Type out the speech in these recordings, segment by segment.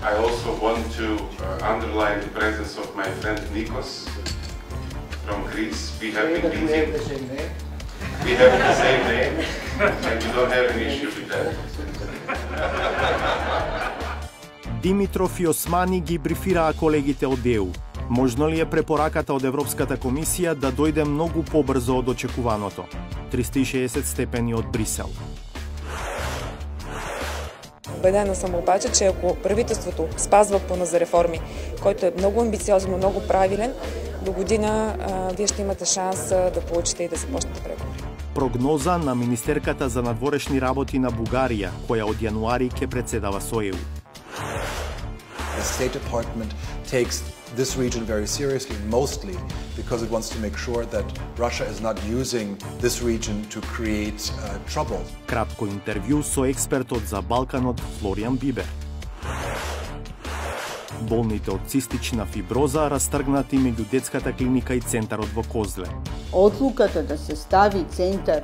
I also want to underline the presence of my friend Nikos from Greece. We have been meeting. We have the same name, and we don't have an issue with that. Димитров и Османи ги брифираа колегите од ЕУ. Можно ли е препораката од Европската комисија да дојде многу побрзо од очекуваното? 360 степени од Брисел. Убедена съм обаче, че ако правителството спазва плана за реформи, който е много амбициозен, много правилен, до година вие ще имате шанс да получите и да започнете преговори. Прогноза на министерката за надворешни работи на Бугарија, која од јануари ќе председава со ЕУ. The State Department takes this region very seriously, mostly because it wants to make sure that Russia is not using this region to create trouble. Кратко интервју со експертот за Балканот Флориан Бибер. Болните од цистична фиброза растргнати меѓу детската клиника и центарот во Козле. Одлуката да се стави центар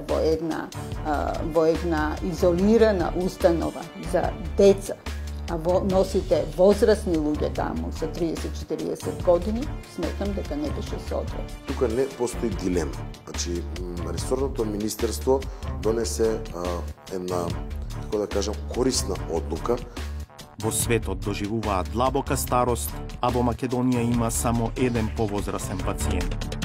во една изолирана установа за деца, а носите возрастни луѓе таму со 30-40 години, сметам дека не беше соодветно. Тука не постои дилема. Значи, ресорното министерство донесе една, како да кажам, корисна одлука. Во светот доживуваат длабока старост, а во Македонија има само еден повозрасен пациент.